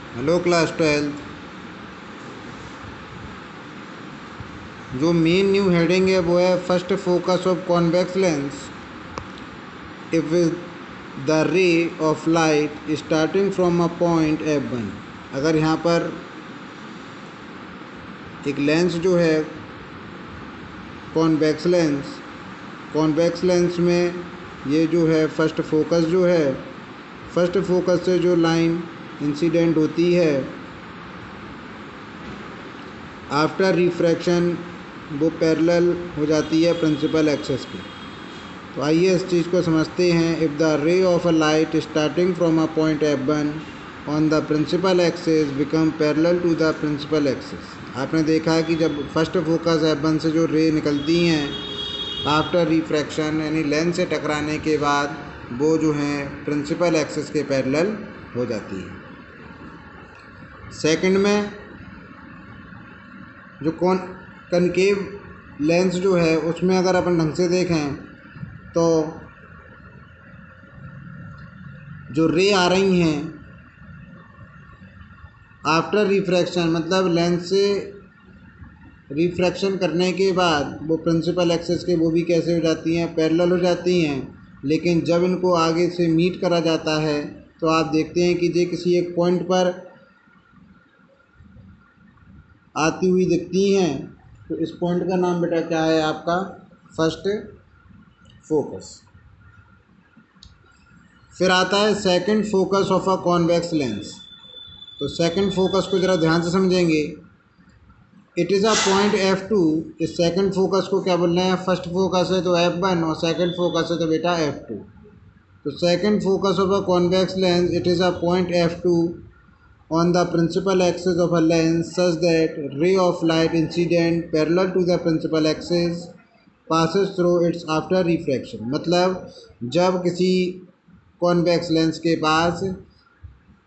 Hello class 12। जो main new heading है वो है first focus of convex lens if the ray of light starting from a point F1। अगर यहाँ पर एक लेंस जो है कॉन्वेक्स लेंस में ये जो है फर्स्ट फोकस जो है, फर्स्ट फोकस से जो लाइन इंसिडेंट होती है आफ्टर रिफ्रैक्शन वो पैरेलल हो जाती है प्रिंसिपल एक्सिस की। तो आइए इस चीज़ को समझते हैं। If the ray of a light starting from a point F1 on the principal axis become parallel to the principal axis. आपने देखा है कि जब फर्स्ट फोकस F1 से जो रे निकलती हैं आफ्टर रिफ्रैक्शन यानी लेंस से टकराने के बाद वो जो हैं प्रिंसिपल एक्सिस के पैरेलल हो जाती है। सेकंड में जो कनकेव लेंस जो है उसमें अगर अपन ढंग से देखें तो जो रे आ रही हैं आफ्टर रिफ्रैक्शन मतलब लेंस से रिफ्रैक्शन करने के बाद वो प्रिंसिपल एक्सिस के वो भी कैसे हो जाती हैं, पैरेलल हो जाती हैं। लेकिन जब इनको आगे से मीट करा जाता है तो आप देखते हैं कि ये किसी एक पॉइंट पर आती हुई दिखती हैं। तो इस पॉइंट का नाम बेटा क्या है आपका? First focus. फिर आता है second focus of a convex lens. तो सेकंड फोकस को ज़रा ध्यान से समझेंगे। It is a point F2। इस सेकंड फोकस को क्या बोल रहे हैं? फर्स्ट फोकस है तो F1 और सेकंड फोकस है तो बेटा F2। तो second focus of a convex lens, it is a point F2 on the principal axis of a lens such that ray of light incident parallel to the principal axis passes through its after refraction। मतलब जब किसी convex lens के पास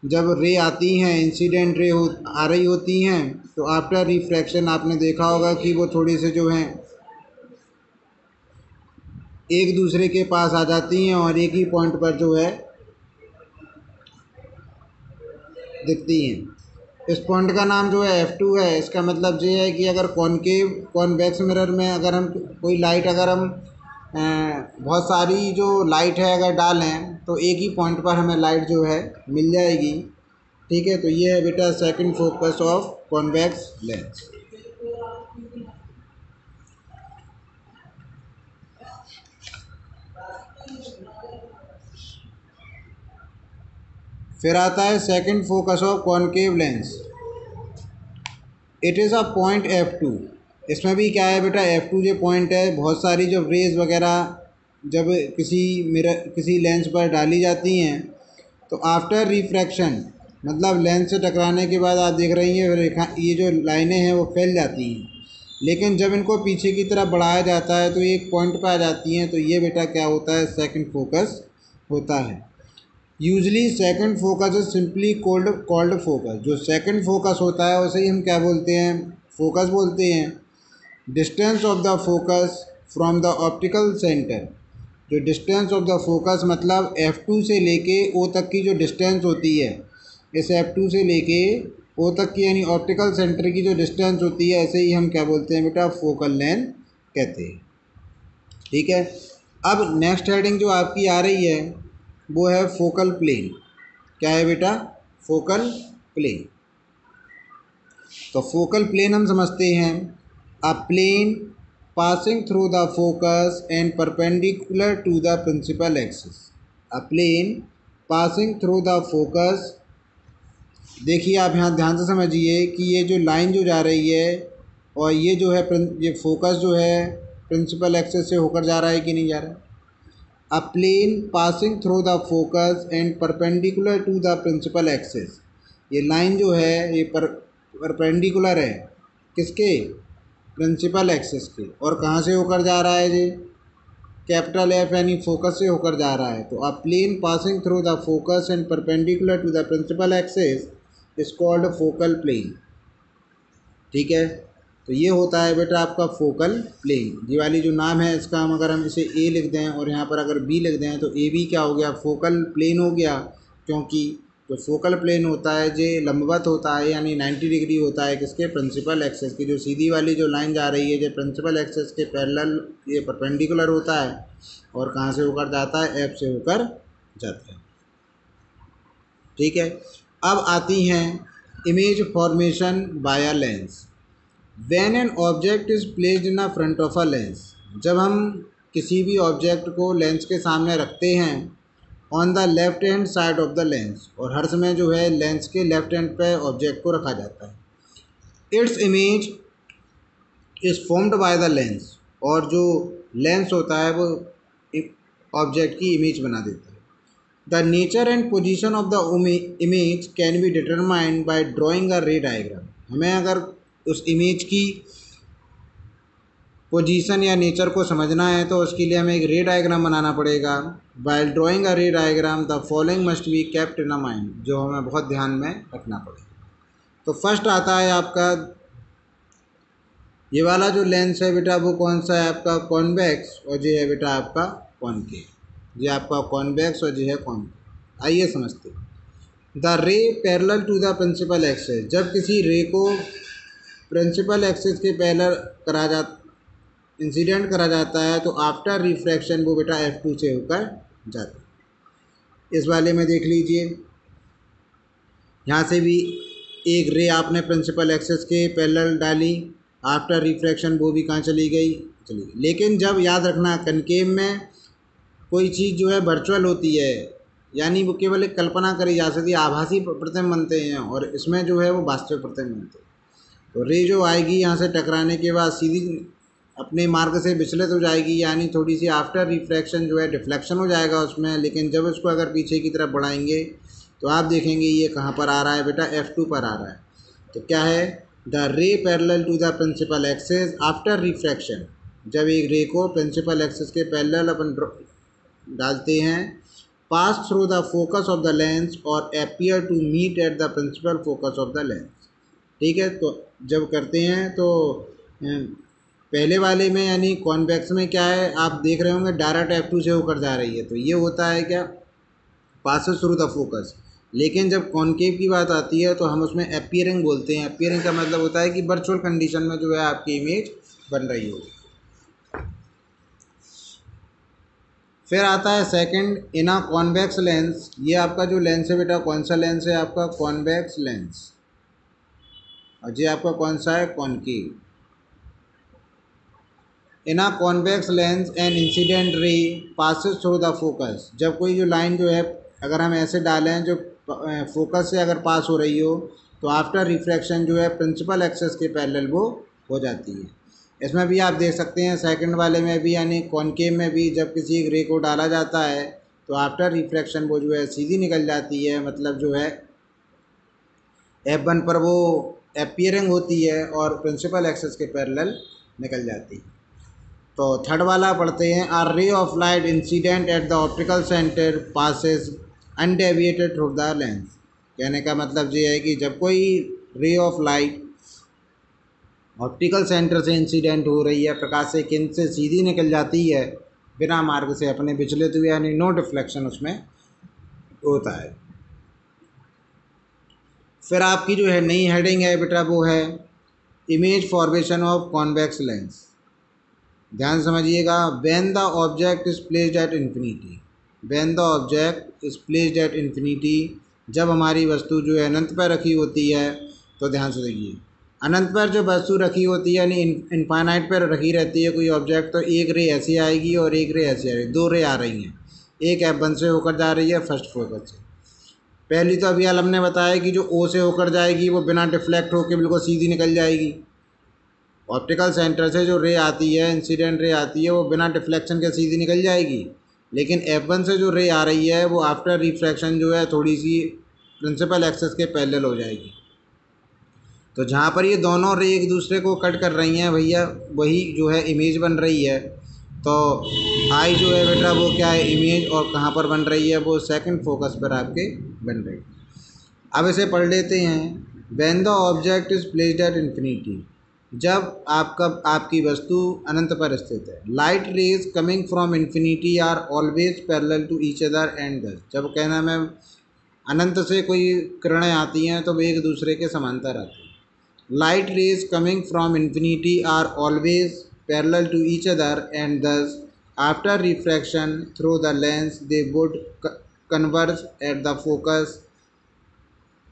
जब रे आती हैं, incident ray आ रही होती हैं, तो आफ्टर रिफ्रैक्शन आपने देखा होगा कि वो थोड़ी से जो हैं एक दूसरे के पास आ जाती हैं और एक ही पॉइंट पर जो है दिखती हैं। इस पॉइंट का नाम जो है F2 है। इसका मतलब ये है कि अगर कॉन्वेक्स मिरर में अगर हम कोई लाइट अगर हम बहुत सारी जो लाइट है अगर डालें तो एक ही पॉइंट पर हमें लाइट जो है मिल जाएगी। ठीक है, तो ये है बेटा second focus of convex lens. फिर आता है second focus of concave lens. It is a point F2। इसमें भी क्या है बेटा? F2 जो पॉइंट है, बहुत सारी जब रेज वगैरह जब किसी लेंस पर डाली जाती हैं तो आफ्टर रिफ्रैक्शन मतलब लेंस से टकराने के बाद आप देख रही हैं ये जो लाइनें हैं वो फैल जाती हैं। लेकिन जब इनको पीछे की तरफ बढ़ाया जाता है तो एक पॉइंट पर आ जाती हैं। तो ये बेटा क्या होता है? सेकंड फोकस होता है। Usually second focus is simply called focus. जो सेकंड फोकस होता है उसे ही हम क्या बोलते हैं? फोकस बोलते हैं। Distance of the focus from the optical centre. जो डिस्टेंस ऑफ द फोकस मतलब F2 से लेके O तक की जो डिस्टेंस होती है, इस F2 से लेके O तक की यानी ऑप्टिकल सेंटर की जो डिस्टेंस होती है, ऐसे ही हम क्या बोलते हैं बेटा? फोकल लेंथ कहते हैं। ठीक है, अब नेक्स्ट हेडिंग जो आपकी आ रही है वो है फोकल प्लेन। क्या है बेटा? Focal plane. तो फोकल प्लेन हम समझते हैं a plane passing through the focus and perpendicular to the principal axis. A plane passing through the focus. देखिए आप यहाँ ध्यान से समझिए कि ये जो लाइन जो जा रही है और ये जो है ये फोकस जो है प्रिंसिपल एक्सिस से होकर जा रहा है कि नहीं जा रहा है? A plane passing through the focus and perpendicular to the principal axis। ये लाइन जो है ये परपेंडिकुलर है किसके? प्रिंसिपल एक्सिस के। और कहाँ से होकर जा रहा है? ये कैपिटल F यानी फोकस से होकर जा रहा है। तो a plane passing through the focus and perpendicular to the principal axis is called focal plane. ठीक है, तो ये होता है बेटा आपका फोकल प्लेन। ये वाली जो नाम है इसका हम अगर हम इसे A लिख दें और यहाँ पर अगर B लिख दें तो AB क्या हो गया? फोकल प्लेन हो गया। क्योंकि तो फोकल प्लेन होता है जो लंबवत होता है यानी 90 डिग्री होता है किसके, प्रिंसिपल एक्सेस की। जो सीधी वाली जो लाइन जा रही है जो प्रिंसिपल एक्सेस के पैरेलल ये परपेंडिकुलर होता है और कहाँ से होकर जाता है, एफ से होकर जाता है। ठीक है, अब आती हैं image formation by lens. When an object is placed in a front of a lens, जब हम किसी भी ऑब्जेक्ट को लेंस के सामने रखते हैं on the left hand side of the lens, और हर समय जो है लेंस के लेफ्ट हैंड पे ऑब्जेक्ट को रखा जाता है। Its image is formed by the lens, और जो लेंस होता है वो ऑब्जेक्ट की इमेज बना देता है। The nature and position of the image can be determined by drawing अ रे डायग्राम। हमें अगर उस इमेज की पोजीशन या नेचर को समझना है तो उसके लिए हमें एक रे डायग्राम बनाना पड़ेगा। वाइल ड्राइंग अ रे diagram the following must be kept in a mind, जो हमें बहुत ध्यान में रखना पड़ेगा। तो फर्स्ट आता है आपका ये वाला जो लेंस है बेटा वो कौन सा है आपका, कॉन्वेक्स, और ये है बेटा आपका कॉनकेव। ये आपका कॉन्वेक्स और ये है कॉनकेव। आइए समझते हैं। The ray parallel to the principal axis, जब किसी रे को प्रिंसिपल एक्सिस के पैरेलल इंसिडेंट करा जाता है तो आफ्टर रिफ्रैक्शन वो बेटा F2 से होकर जाता है। इस वाले में देख लीजिए, यहाँ से भी एक रे आपने प्रिंसिपल एक्सिस के पैरेलल डाली, आफ्टर रिफ्रैक्शन वो भी कहाँ चली गई। लेकिन जब याद रखना कनकेव में कोई चीज़ जो है वर्चुअल होती है, यानी वो केवल एक कल्पना करी जा सकती है, आभासी प्रतिबिंब बनते हैं, और इसमें जो है वो वास्तविक प्रतिबिंब बनते हैं। तो रे जो आएगी यहाँ से टकराने के बाद सीधी अपने मार्ग से विचलित हो जाएगी, यानी थोड़ी सी आफ्टर रिफ्रैक्शन जो है डिफ्लेक्शन हो जाएगा उसमें। लेकिन जब उसको अगर पीछे की तरफ बढ़ाएंगे तो आप देखेंगे ये कहाँ पर आ रहा है बेटा, F2 पर आ रहा है। तो क्या है, the ray parallel to the principal axis after refraction, जब एक रे को प्रिंसिपल एक्सिस के पैरेलल अपन डालते हैं, pass through the focus of the lens और appear to meet at the principal focus of the lens. ठीक है, तो जब करते हैं तो पहले वाले में यानी कॉन्वेक्स में क्या है, आप देख रहे होंगे डायरेक्ट F2 से होकर जा रही है, तो ये होता है क्या, पासेस थ्रू द फोकस। लेकिन जब कॉनकेव की बात आती है तो हम उसमें अपीयरिंग बोलते हैं। अपीयरिंग का मतलब होता है कि वर्चुअल कंडीशन में जो है आपकी इमेज बन रही होगी। फिर आता है सेकंड, इन अ कॉन्वेक्स लेंस। ये आपका जो लेंस है बेटा कौन सा लेंस है आपका, कॉन्वेक्स लेंस, और ये आपका कौन सा है, concave. In a convex lens an incident ray passes through the focus, जब कोई जो लाइन जो है अगर हम ऐसे डालें जो फोकस से अगर पास हो रही हो तो आफ्टर रिफ्रैक्शन जो है प्रिंसिपल एक्सिस के पैरेलल वो हो जाती है। इसमें भी आप देख सकते हैं सेकंड वाले में भी, यानी कॉनकेव में भी जब किसी एक रे को डाला जाता है तो आफ्टर रिफ्रैक्शन वो जो है सीधी निकल जाती है, मतलब जो है F1 पर वो अपीयरिंग होती है और प्रिंसिपल एक्सिस के पैरेलल निकल जाती है। तो थर्ड वाला पढ़ते हैं, are ray of light incident at the optical centre passes undeviated through the lens. कहने का मतलब ये है कि जब कोई ray of light optical centre से इंसिडेंट हो रही है, प्रकाश से केंद्र से सीधी निकल जाती है बिना मार्ग से अपने विचलित हुए, यानी नो डिफ्लेक्शन उसमें होता है। फिर आपकी जो है नई हेडिंग है बेटा वो है image formation of convex lens. ध्यान समझिएगा, when the object is placed at infinity, when the object is placed at infinity, जब हमारी वस्तु जो है अनंत पर रखी होती है, तो ध्यान से देखिए अनंत पर जो वस्तु रखी होती है यानी इनफाइनाइट पर रखी रहती है कोई ऑब्जेक्ट, तो एक रे ऐसी आएगी और एक रे ऐसी आ रही है, दो रे आ रही हैं, एक F1 से होकर जा रही है फर्स्ट फोकस से। पहली तो अभी हमने बताया कि जो O से होकर जाएगी वो बिना डिफ्लेक्ट होकर बिल्कुल सीधी निकल जाएगी। ऑप्टिकल सेंटर से जो रे आती है, इंसिडेंट रे आती है, वो बिना डिफ्लेक्शन के सीधी निकल जाएगी। लेकिन F1 से जो रे आ रही है वो आफ्टर रिफ्रैक्शन जो है थोड़ी सी प्रिंसिपल एक्सिस के पैरेलल हो जाएगी। तो जहाँ पर ये दोनों रे एक दूसरे को कट कर रही हैं भैया, वही जो है इमेज बन रही है। तो आई जो है बेटा वो क्या है, इमेज, और कहाँ पर बन रही है, वो सेकंड फोकस पर आपके बन रही है। अब इसे पढ़ लेते हैं, when the object is placed at infinity, जब आपकी वस्तु अनंत पर स्थित है। Light rays coming from infinity are always parallel to each other and thus, जब कहना मैं अनंत से कोई किरणें आती हैं तो वो एक दूसरे के समांतर आती हैं। Light rays coming from infinity are always parallel to each other and thus after refraction through the lens they would converge at the focus.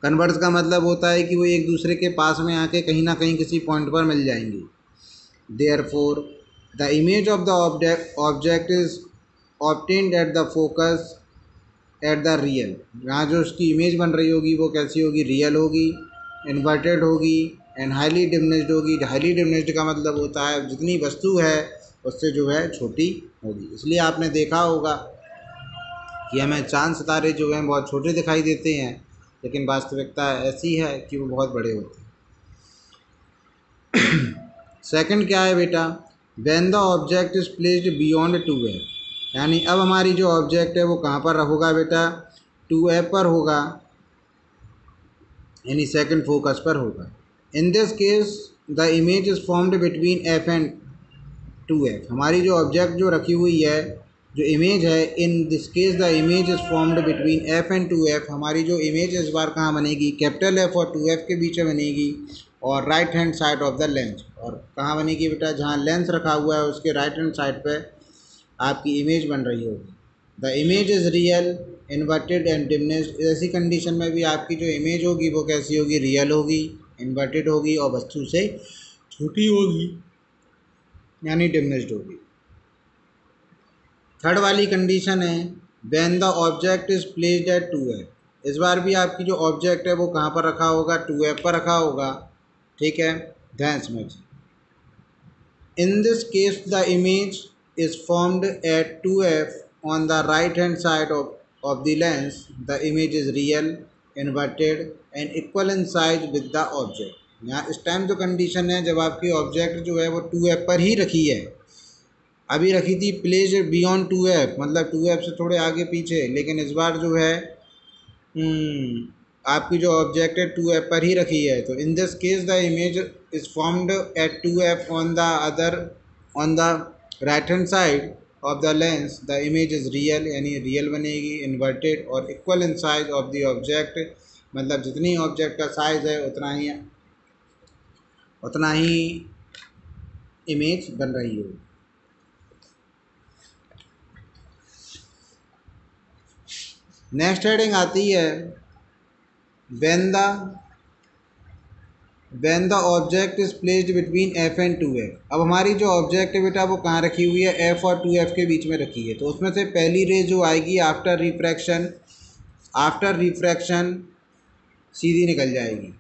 Converge का मतलब होता है कि वो एक दूसरे के पास में आके कहीं ना कहीं किसी पॉइंट पर मिल जाएंगी। Therefore the image of the object is obtained eight the focus at the real. यहाँ जो उसकी इमेज बन रही होगी वो कैसी होगी, रियल होगी, इन्वर्टेड होगी एंड हाईली डिमिनिश्ड होगी। हाईली डिमिनिश्ड का मतलब होता है जितनी वस्तु है उससे जो है छोटी होगी। इसलिए आपने देखा होगा कि हमें चांद सितारे जो हैं बहुत छोटे दिखाई देते हैं, लेकिन वास्तविकता ऐसी है कि वो बहुत बड़े होते हैं। सेकंड क्या है बेटा, when the object is placed beyond 2f, यानी अब हमारी जो ऑब्जेक्ट है वो कहाँ पर होगा बेटा, 2f पर होगा, यानी सेकंड फोकस पर होगा। In this case the image is formed between f and 2f। हमारी जो ऑब्जेक्ट जो रखी हुई है, जो इमेज है, in this case the image is formed between f and 2f। हमारी जो इमेज इस बार कहाँ बनेगी, कैपिटल F और 2f के बीच में बनेगी और right hand side of the lens. और कहाँ बनेगी बेटा, जहाँ लेंस रखा हुआ है उसके राइट हैंड साइड पे आपकी इमेज बन रही होगी। The image is real inverted and diminished. ऐसी कंडीशन में भी आपकी जो इमेज होगी वो कैसी होगी, रियल होगी, इन्वर्टेड होगी और वस्तु से छोटी होगी, यानी डिमिनिश्ड होगी। थर्ड वाली कंडीशन है when the object is placed eight 2f। इस बार भी आपकी जो ऑब्जेक्ट है वो कहाँ पर रखा होगा, 2f पर रखा होगा, ठीक है, ध्यान समझिए। In this case the image is formed at 2f on the right hand side of the lens. The image is real, inverted and equal in size with the object. यहाँ इस टाइम जो कंडीशन है, जब आपकी object जो है वो 2f पर ही रखी है, अभी रखी थी प्लेस बियॉन्ड 2f, मतलब 2f से थोड़े आगे पीछे, लेकिन इस बार जो है आपकी जो ऑब्जेक्ट है 2f पर ही रखी है। तो in this case the image is formed at 2f on the right hand side of the lens. The image is real, यानी रियल बनेगी, इन्वर्टेड और equal in size of the object, मतलब जितनी ऑब्जेक्ट का साइज है उतना ही image बन रही हो। नेक्स्ट हेडिंग आती है when the object is placed between f and 2f। अब हमारी जो ऑब्जेक्ट है बेटा वो कहाँ रखी हुई है, f और 2f के बीच में रखी है। तो उसमें से पहली रे जो आएगी आफ्टर रिफ्रैक्शन सीधी निकल जाएगी,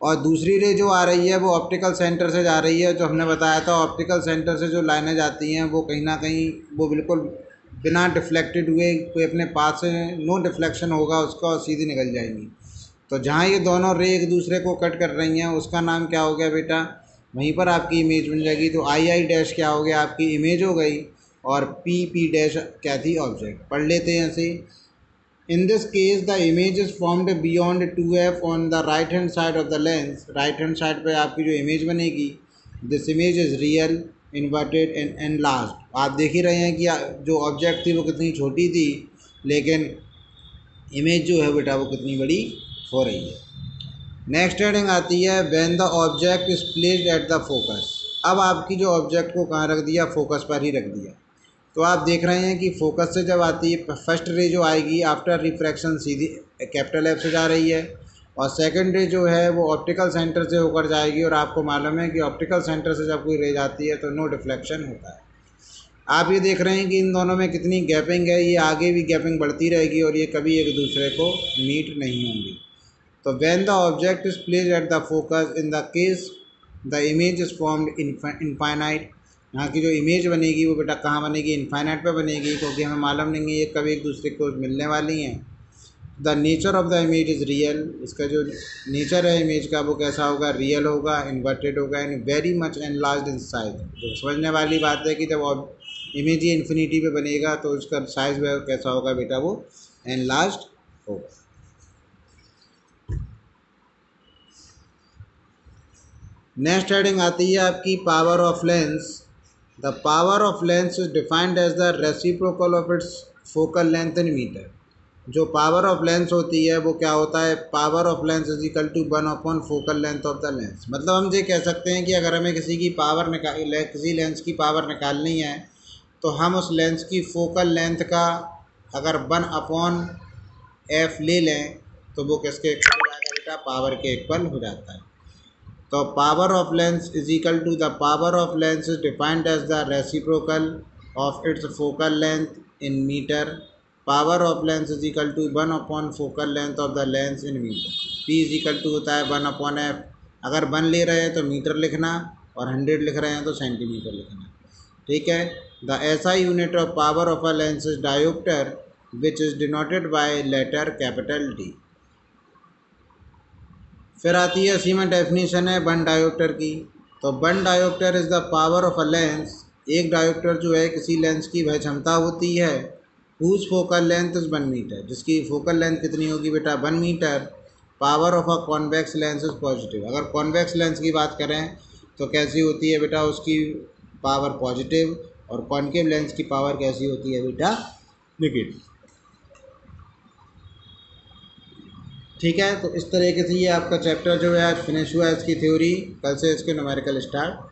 और दूसरी रे जो आ रही है वो ऑप्टिकल सेंटर से जा रही है। जो हमने बताया था, ऑप्टिकल सेंटर से जो लाइनें जाती हैं वो कहीं ना कहीं वो बिल्कुल बिना डिफ्लेक्टेड हुए, कोई अपने पास से नो डिफ्लेक्शन होगा उसका, और सीधी निकल जाएंगी। तो जहाँ ये दोनों रे एक दूसरे को कट कर रही हैं उसका नाम क्या हो गया बेटा, वहीं पर आपकी इमेज बन जाएगी। तो आई डैश क्या हो गया, आपकी इमेज हो गई, और पी डैश क्या थी, ऑब्जेक्ट। पढ़ लेते हैं ऐसे। In this case the image is formed beyond 2f on the right hand side of the lens. Right hand side पे आपकी जो इमेज बनेगी, this image is real inverted and enlarged. आप देख ही रहे हैं कि जो ऑब्जेक्ट थी वो कितनी छोटी थी, लेकिन इमेज जो है बेटा वो कितनी बड़ी हो रही है। नेक्स्ट हेडिंग आती है when the object is placed eight the focus. अब आपकी जो ऑब्जेक्ट को कहाँ रख दिया, फोकस पर ही रख दिया। तो आप देख रहे हैं कि फोकस से जब आती है फर्स्ट रे जो आएगी आफ्टर रिफ्रैक्शन सीधी कैपिटल F से जा रही है, और सेकंड रे जो है वो ऑप्टिकल सेंटर से होकर जाएगी। और आपको मालूम है कि ऑप्टिकल सेंटर से जब कोई रे जाती है तो नो डिफ्लेक्शन होता है। आप ये देख रहे हैं कि इन दोनों में कितनी गैपिंग है, ये आगे भी गैपिंग बढ़ती रहेगी और ये कभी एक दूसरे को मीट नहीं होंगी। तो when the object is placed eight the focus, in the case the image is formed infinite. यहाँ की जो इमेज बनेगी वो बेटा कहाँ बनेगी, इनफाइनाइट पे बनेगी, क्योंकि हमें मालूम नहीं है ये कभी एक दूसरे को मिलने वाली हैं। The nature of the image is real. इसका जो नेचर है इमेज का वो कैसा होगा, रियल होगा, इन्वर्टेड होगा and very much enlarged in size. तो समझने वाली बात है कि जब इमेज ये इन्फिनिटी पे बनेगा तो उसका साइज कैसा होगा बेटा, वो एनलार्ज्ड होगा। नेक्स्ट हेडिंग आती है आपकी power of lens. The power of lens is defined as the reciprocal of its focal length in metre. जो पावर ऑफ लेंस होती है वो क्या होता है, power of lens is equal to 1 focal length of the lens. मतलब हम ये कह सकते हैं कि अगर हमें किसी लेंस की पावर निकालनी है तो हम उस लेंस की फोकल लेंथ का अगर 1/f ले लें तो वो किसके इक्वल हो जाएगा बेटा, पावर के इक्वल हो जाता है। तो power of lens is equal to the power of lens is defined as the reciprocal of its focal length in metre. Power of lens is equal to 1 focal length of the lens in metre. P is equal to होता है 1/f। अगर 1 ले रहे हैं तो metre लिखना और 100 लिख रहे हैं तो सेंटीमीटर लिखना। ठीक है। The SI unit of power of a lens is dioptre which is denoted by letter capital D। फिर आती है इसी में डेफिनेशन है 1 डायोप्टर की। तो 1 dioptre is the power of a lens. एक डायोप्टर जो है किसी लेंस की वह क्षमता होती है whose focal length is 1 metre, जिसकी फोकल लेंथ कितनी होगी बेटा 1 metre. Power of a convex lens is positive. अगर कॉन्वेक्स लेंस की बात करें तो कैसी होती है बेटा, उसकी पावर पॉजिटिव, और कॉन्केव लेंस की पावर कैसी होती है बेटा, नेगेटिव। ठीक है। तो इस तरीके से ये आपका चैप्टर जो है आज फिनिश हुआ है, इसकी थ्योरी। कल से इसके न्यूमेरिकल स्टार्ट